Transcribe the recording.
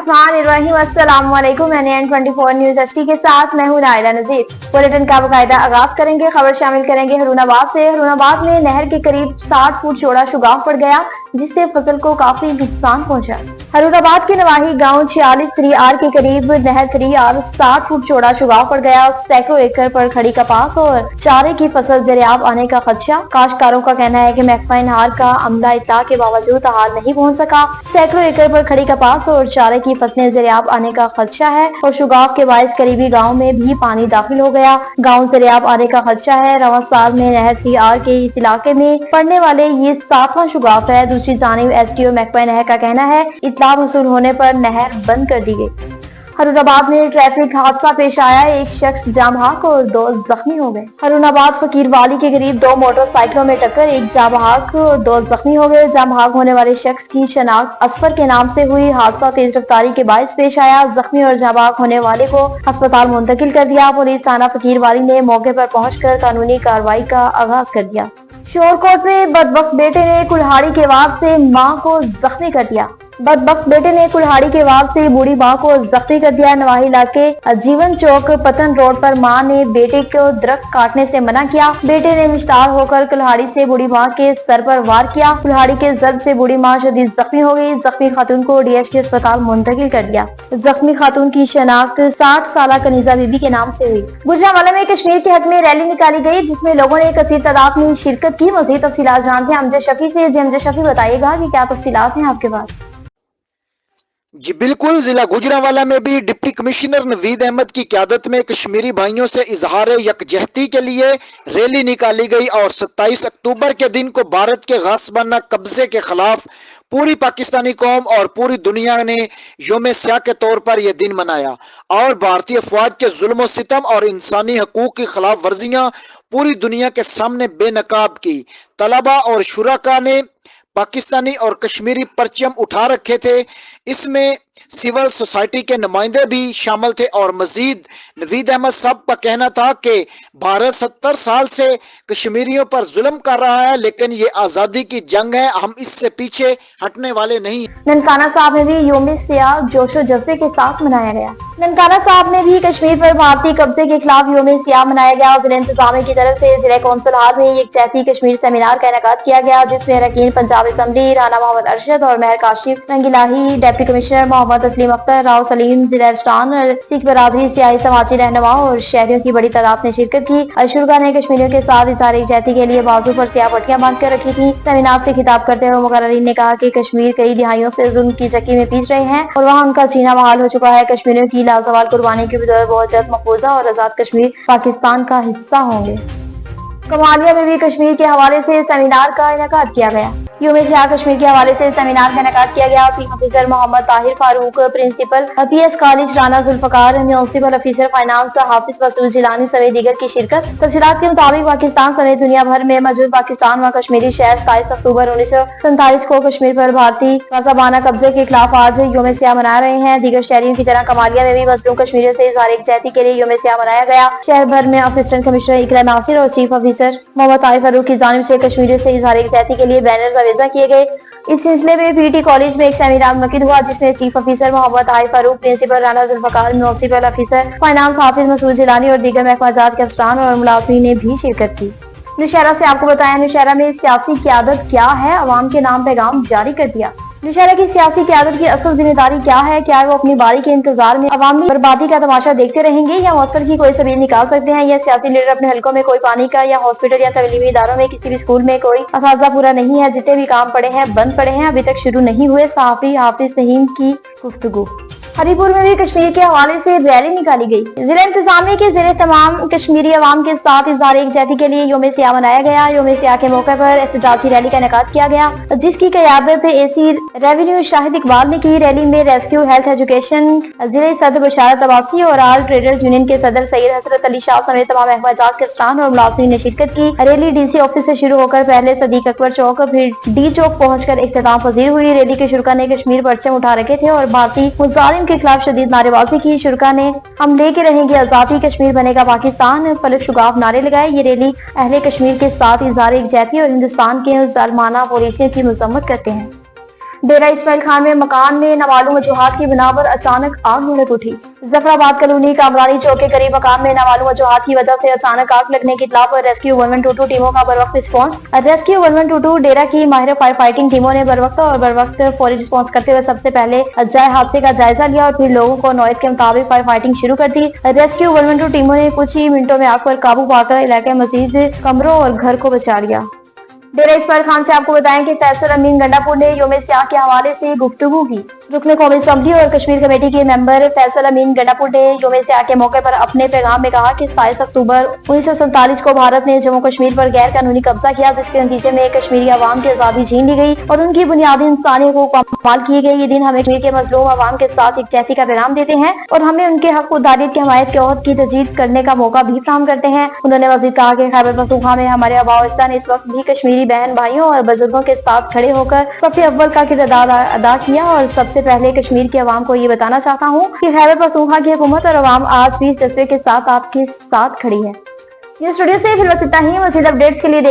बिस्मिल्लाहिर्रहमानिर्रहीम। अस्सलाम वालेकुम। NN24 न्यूज HD के साथ मैं हूं नाइला नजीर। बुलेटिन का बाकायदा आगाज करेंगे। खबर शामिल करेंगे हरुणाबाद से। हरुणाबाद में नहर के करीब 60 फुट चौड़ा शुगाफ पड़ गया, जिससे फसल को काफी नुकसान पहुंचा। हरुणाबाद के नवाही गांव 46 3R के करीब नहर 3R 60 फुट चौड़ा शुगाफ पड़ गया। सैकड़ों एकड़ पर खड़ी कपास और चारे की फसल ज़ेरे-आब आने का खदशा। काश्तकारों का कहना है कि महकमा इनहार का अमला इत्तला के बावजूद हाल नहीं पहुंच सका। सैकड़ों एकड़ पर खड़ी कपास और चारे की फसलें ज़ेरे-आब आने का खदशा है और शुगाफ के बाइस करीबी गाँव में भी पानी दाखिल हो गया। गाँव ज़ेरे-आब आने का खदशा है। रवां साल में नहर 3R के इस इलाके में पड़ने वाले ये 7वां शुगाफ है। दूसरी जानिब SDO महकमा नहर का कहना है इत्तला मौसूल होने पर नहर बंद कर दी गई। हरुणाबाद में ट्रैफिक हादसा पेश आया, एक शख्स जाम बहक और 2 जख्मी हो गए। हरुणाबाद फकीर वाली के करीब 2 मोटरसाइकिलों में टक्कर, एक जाम बहक और 2 जख्मी हो गए। जाम बहक होने वाले शख्स की शनाख्त असफर के नाम से हुई। हादसा तेज रफ्तारी के बायस पेश आया। जख्मी और जाम बहक होने वाले को अस्पताल मुंतकिल कर दिया। पुलिस थाना फकीर वाली ने मौके पर पहुंचकर कानूनी कार्रवाई का आगाज कर दिया। शोरकोट में बदबख्त बेटे ने कुल्हाड़ी के वार से मां को जख्मी कर दिया। बदबख्त बेटे ने कुल्हाड़ी के वार से बूढ़ी मां को जख्मी कर दिया। नवाही इलाके जीवन चौक पतन रोड पर मां ने बेटे को दरख्त काटने से मना किया। बेटे ने मुश्तार होकर कुल्हाड़ी से बूढ़ी मां के सर पर वार किया। कुल्हाड़ी के जर्ब से बूढ़ी मां शदीद जख्मी हो गई। जख्मी खातून को DHD अस्पताल मुंतकिल कर दिया। जख्मी खातून की शनाख्त 60 साल कनीजा बीबी के नाम से हुई। गुजरांवाला में कश्मीर के हक में रैली निकाली गई, जिसमें लोगों ने कसीर तादाद में शिरकत की। मज़ीद तफसीलात जानते हैं अमजद शफी से। अमजद शफी, बताइएगा कि क्या तफसीलात हैं आपके पास? जी बिल्कुल, जिला गुजरांवाला में भी डिप्टी कमिश्नर नवीद अहमद की क़यादत में कश्मीरी भाइयों से इजहार यकजहती के लिए रैली निकाली गई और 27 अक्टूबर के दिन को भारत के गासबाना कब्जे के खिलाफ पूरी पाकिस्तानी कौम और पूरी दुनिया ने यौम स्याह के तौर पर यह दिन मनाया और भारतीय अफवाज के जुल्म सितम और इंसानी हकूक की खिलाफ वर्जियां पूरी दुनिया के सामने बेनकाब की। तलबा और शुरका ने पाकिस्तानी और कश्मीरी परचम उठा रखे थे। इसमें सिविल सोसाइटी के नुमाइंदे भी शामिल थे और मजीद नवीद अहमद साहब का कहना था कि भारत 70 साल से कश्मीरियों पर जुल्म कर रहा है, लेकिन ये आज़ादी की जंग है, हम इससे पीछे हटने वाले नहीं। ननकाना साहब में भी यौम स्याह जोशो जज्बे के साथ मनाया गया। ननकाना साहब में भी कश्मीर पर भारतीय कब्जे के खिलाफ यौम स्याह मनाया गया। जिला इंतजामिया की तरफ से जिला कौंसिल हाल में एक चैती कश्मीर सेमिनार का इनेकाद किया गया, जिसमें अरकान पंजाब असम्बली राना मोहम्मद अरशद और महर काशिफ रंगीलाही, डिप्टी कमिश्नर मोहम्मद तस्लीम अख्तर, राव सलीम, जिला स्टान, सिख बरादरी, सियाही समाजी रहनुमा और शहरियों की बड़ी तादाद ने शिरकत की। अशुरगा ने कश्मीरियों के साथ इज़हार यकजहती के लिए बाजू पर सियाह पट्टियां बांध कर रखी थी। सेमिनार से खिताब करते हुए मुकर्रिरीन ने कहा कि कश्मीर कई दिहाइयों से जुल्म की चक्की में पीस रहे हैं और वहाँ उनका जीना बहाल हो चुका है। कश्मीरियों की लाजवाल कुर्बानी की बदौलत बहुत जल्द महफूजा और आजाद कश्मीर पाकिस्तान का हिस्सा होंगे। कमालिया में भी कश्मीर के हवाले से सेमिनार का इनेकाद किया गया। यौम स्याह कश्मीर के हवाले से सेमिनार का इनेकाद किया गया। Chief officer Mohammad Tahir Farooq, principal PS college Rana Zulfiqar, municipal officer finance Hafiz Masood Jilani समेत दीगर की शिरकत। तफसीलात के मुताबिक पाकिस्तान समेत दुनिया भर में मौजूद पाकिस्तान व कश्मीरी शहर 27 अक्टूबर 1947 को कश्मीर पर भारतीय गासबाना कब्जे के खिलाफ आज यौम स्याह मना रहे हैं। दीगर शहरियों की तरह कमालिया में भी मजलूम कश्मीरियों से इज़हार यकजहती के लिए यौम स्याह मनाया गया। शहर भर में असिस्टेंट कमिश्नर इकरा नासिर और चीफ ऑफिसर मोहम्मद ताहिर फारूक की जानिब से कश्मीरियों से इज़हार यकजहती के लिए बैनर्स किए गए। इस सिलसिले में PT कॉलेज में एक सेमिनार मुनक्किद हुआ, जिसमें chief officer Mohammad Tahir Farooq, principal Rana Zulfiqar, municipal officer finance Hafiz Masood Jilani और दीगर महकमा जात के अफसरान और मुलाजमीन ने भी शिरकत की। नौशहरा से आपको बताया, नौशहरा में सियासी क़यादत क्या है, अवाम के नाम पैगाम जारी कर दिया। नौशहरा की सियासी क़यादत की असल जिम्मेदारी क्या है? क्या वो अपनी बारी के इंतजार में अवामी बर्बादी का तमाशा देखते रहेंगे या मौसर की कोई सबील निकाल सकते हैं? या सियासी लीडर अपने हलकों में कोई पानी का या हॉस्पिटल या तलीमी इदारों में किसी भी स्कूल में कोई असाजा पूरा नहीं है? जितने भी काम पड़े हैं बंद पड़े हैं, अभी तक शुरू नहीं हुए। सहाफी हाफिज नहीम की गुफ्तगू। हरीपुर में भी कश्मीर के हवाले से रैली निकाली गई। जिला इंतजामिया के ज़रिए तमाम कश्मीरी अवाम के साथ इज़हार यकजहती के लिए यौम स्याह मनाया गया। यौम स्याह के मौके पर एहतजाजी रैली का इनेकाद किया गया, जिसकी क़यादत AC रेवेन्यू शाहिद इकबाल ने की। रैली में रेस्क्यू, हेल्थ, एजुकेशन, जिले सदर बशारत अब्बासी और ऑल ट्रेडर्स यूनियन के सदर सैयद हसरत अली शाह समेत तमाम महकमा जात के अफसरान और मुलाजमीन ने शिरकत की। रैली DC ऑफिस से शुरू होकर पहले सदीक अकबर चौक, फिर D चौक पहुंचकर इख्तिताम पजीर हुई। रैली के शुरका ने कश्मीर परचम उठा रखे थे और भारतीय मुजालिम के खिलाफ शदीद नारेबाजी की। शुरका ने हम लेके रहेंगे आजादी, कश्मीर बनेगा पाकिस्तान, फलक शुगाफ नारे लगाए। ये रैली अहले कश्मीर के साथ इज़हार यकजहती और हिंदुस्तान के जालिमाना पॉलिसियों की मजम्मत करते हैं। डेरा इस्माइल खान में मकान में नामालूम वजूहात की बिना पर अचानक आग भड़क उठी। जफराबाद कॉलोनी कामरानी चौक के करीब मकान में नामालूम वजूहात की वजह से अचानक आग लगने की इत्तला पर रेस्क्यू 1122 टीमों का बरवक्त रिस्पॉन्स। रेस्क्यू 1122 डेरा की माहिर फायर फाइटिंग टीमों ने बरवक्त फौरी रिस्पॉन्स करते हुए सबसे पहले हादसे का जायजा लिया और फिर लोगों को नौयत के मुताबिक फायर फाइटिंग शुरू कर दी। रेस्क्यू 112 टीमों ने कुछ ही मिनटों में आग पर काबू पाकर इलाके में मजीद कमरों और घर को बचा लिया। डेरा इस्माइल खान से आपको बताएं कि फैसल अमीन गंडापुर ने यौम सियाह के हवाले से गुफ्तगू की। रुकन कौमी असम्बली और कश्मीर कमेटी के मेंबर फैसल अमीन गंडापुर ने यौम सियाह के मौके पर अपने पैगाम में कहा कि 27 अक्टूबर 1947 को भारत ने जम्मू कश्मीर पर गैर कानूनी कब्जा किया, जिसके नतीजे में कश्मीरी अवाम की आजादी छीन ली गई और उनकी बुनियादी इंसानी हुकूक पामाल किए गए। ये दिन हमें कश्मीर के मजलूम अवाम के साथ यकजहती का पैगाम देते हैं और हमें उनके हक खुदारियत की हमायत के ओहद की तजदीद करने का मौका भी फराहम करते हैं। उन्होंने मजीद कहा कि खैबर पख्तूनख्वा में हमारे आबा अजदाद ने इस वक्त भी कश्मीरी बहन भाइयों और बुजुर्गों के साथ खड़े होकर सबसे अव्वल का किरदार अदा किया और सबसे पहले कश्मीर के अवाम को ये बताना चाहता हूँ कि खैबर पख्तूनख्वा की हुकूमत और अवाम आज भी इस जज्बे के साथ आपके साथ खड़ी है। ये स्टूडियो से फिर वक्त इतना ही। मज़ीद अपडेट्स के लिए